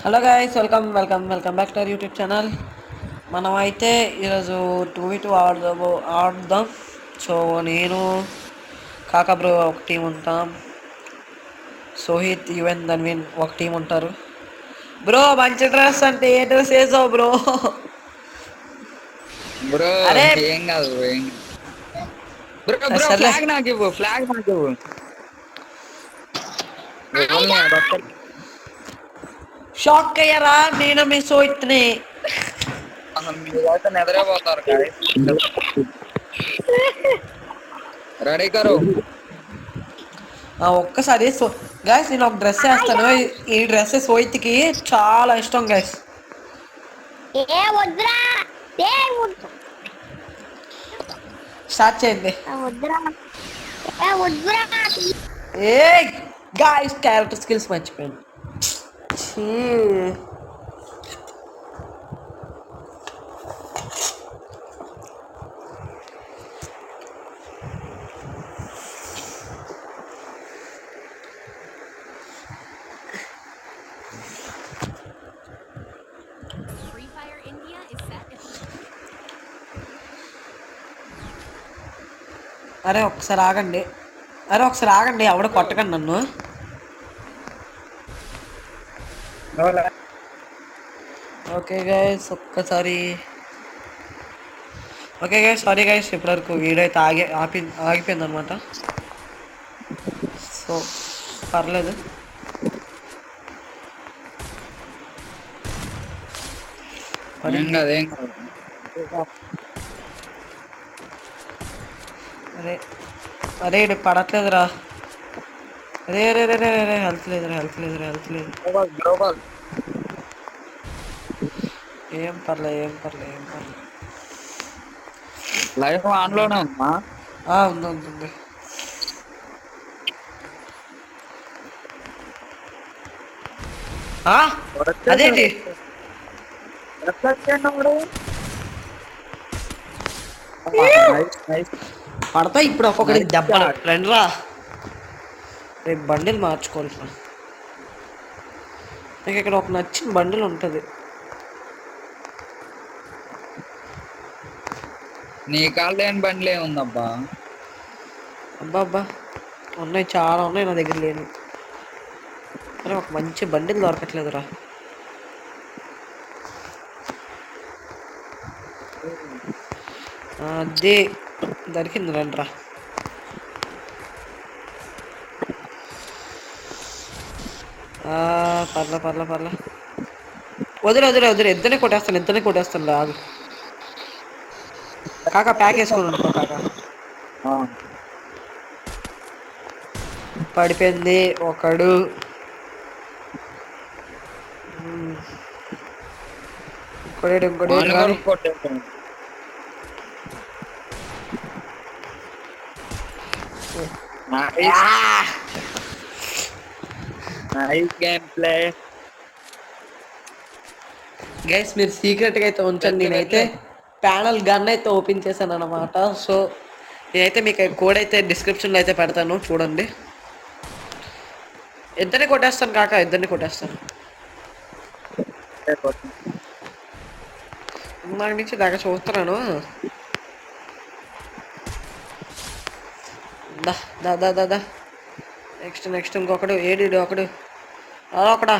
Hello guys, welcome back to our YouTube channel. మనం అయితే ఈరోజు 2v2 ఆడుదాం. సో నేను కాకా బ్రో ఒక టీం ఉంటాం, సోహిత్ యువన్ ధన్విన్ ఒక టీం ఉంటారు. బ్రో మంచి డ్రెస్ అంటే ఏ డ్రెస్ వేసావు బ్రో? బ్రో అరే ఏం కాదు బ్రో బ్రో సర్లే, ఫ్లాగ్ నాకు ఇవ్వు ఎవరిని అదొక్కటి షాక్ అయ్యారా? నేను మీ సోహిత్ని. అసలు మీరైతే నిద్రపోతారు రెడీ కరు ఒక్కసారి గైస్ నేను ఒక డ్రెస్ వేస్తాను. ఈ డ్రెస్ సోహిత్కి చాలా ఇష్టం గైస్. ఏ వద్దురా ఏ స్టార్ట్ చేయండి. వద్దురా ఏ వద్దురా ఏ గాయ్స్ క్యారెక్టర్ స్కిల్స్ మర్చిపోయాను. ఛీ. Free Fire India is set. అరే ఒకసారి ఆగండి, ఎవడ కొట్టకండి నన్ను. ఓకే గైస్ సారీ గైస్, ఇప్పటివరకు వీడియో అయితే ఆగిపోయింది అనమాట. సో పర్లేదు. అరే ఇది పడట్లేదురా. రే హెల్త్ లేదు. ఏం పర్లేదు. లైఫ్ ఆన్ లోనే ఉందా? ఉంది. అదేంటి పడతా ఇప్పుడు ఒక్కొక్కటి దెబ్బలు. రండిరా, రేపు బండిల్ మార్చుకోవాలి. నాకు ఇక్కడ ఒక నచ్చిన బండిల్ ఉంటుంది. నీ కాళ్ళు లేని బండ్లే ఉందబ్బా. అబ్బా ఉన్నాయి, చాలా ఉన్నాయి నా దగ్గర లేని. అరే ఒక మంచి బండిల్ దొరకట్లేదురా. అదే దొరికింది, రండిరా. పర్లే వదిలే ఇద్దరిని కొట్టేస్తాను రాదు. కాకా ప్యాక్ వేసుకుని ఉండుకో కాకా. పడిపోయింది ఒకడు. ఇంకోటి గైస్ మీరు సీక్రెట్గా అయితే ఉంచండి. నేనైతే ప్యానల్ గన్ అయితే ఓపెన్ చేశాను అన్నమాట. సో నేనైతే మీకు కోడ్ అయితే డిస్క్రిప్షన్లో అయితే పెడతాను, చూడండి. ఇద్దరిని కొట్టేస్తాను కాకా, నాకు నుంచి దాకా చూస్తున్నాను. దా నెక్స్ట్ ఇంకొకడు. ఒకడు ఒకడా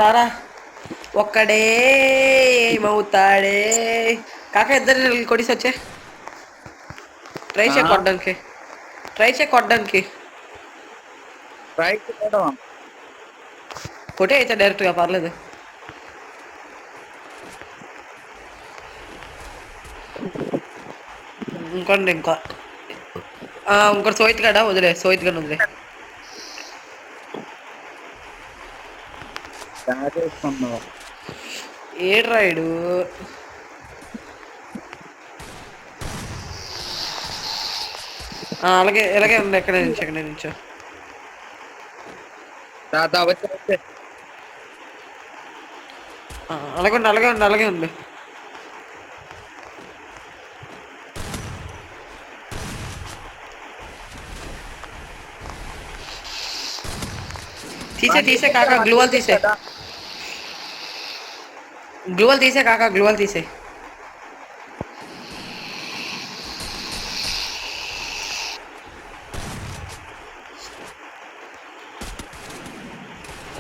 రారా. ఒక్కడే ఏమవుతాడే. కాక ఇద్దరు కొడిసి వచ్చే ట్రై చేయ కొట్టడానికి. కొట్టే అయితే డైరెక్ట్గా పర్లేదు. ఇంకోటి సోహిత్ గడ వదిలే. ఏడు రాయుడు. అలాగే ఉంది. ఎక్కడ నుంచో అలాగే ఉంది. తీసే కాకా, గ్లూ వాల్ తీసే. గ్లూవల్ తీసే కాకా, గ్లూవల్ తీసే.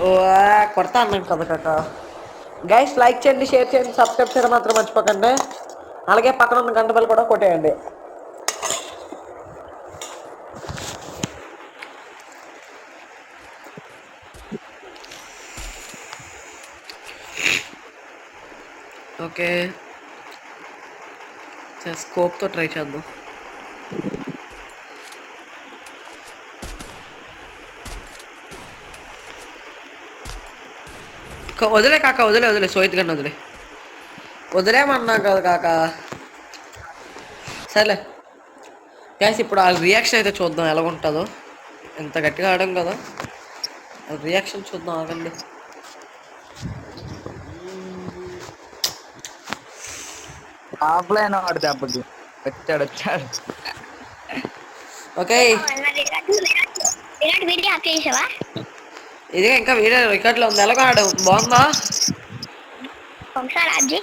ఓ కొడతా అన్నాను కదా కాకా. గైస్ లైక్ చేయండి, షేర్ చేయండి, సబ్స్క్రైబ్ చేయడం మాత్రం మర్చిపోకండి. అలాగే పక్కన ఉన్న గంట బెల్ కూడా కొట్టేయండి. ఓకే స్కోప్తో ట్రై చేద్దాం. వదిలే కాక, వదిలే సోయిత్ గన్న వదిలేమన్నా కదా కాక. సరేలే గ్యాస్, ఇప్పుడు ఆ రియాక్షన్ అయితే చూద్దాం ఎలా ఉంటుందో. ఎంత గట్టిగా ఆడాం కదా, రియాక్షన్ చూద్దాం ఆగండి. ఆఫ్లైన్ ఆడితే అప్పటి వచ్చాడు. ఓకే విరాట్ వీడియో అప్ చేసావా? ఇదిగా ఇంకా వీడియో రికార్డులో ఉంది. ఎలాగో ఆడాం, బాగుందా? ఒకసారి అజ్జి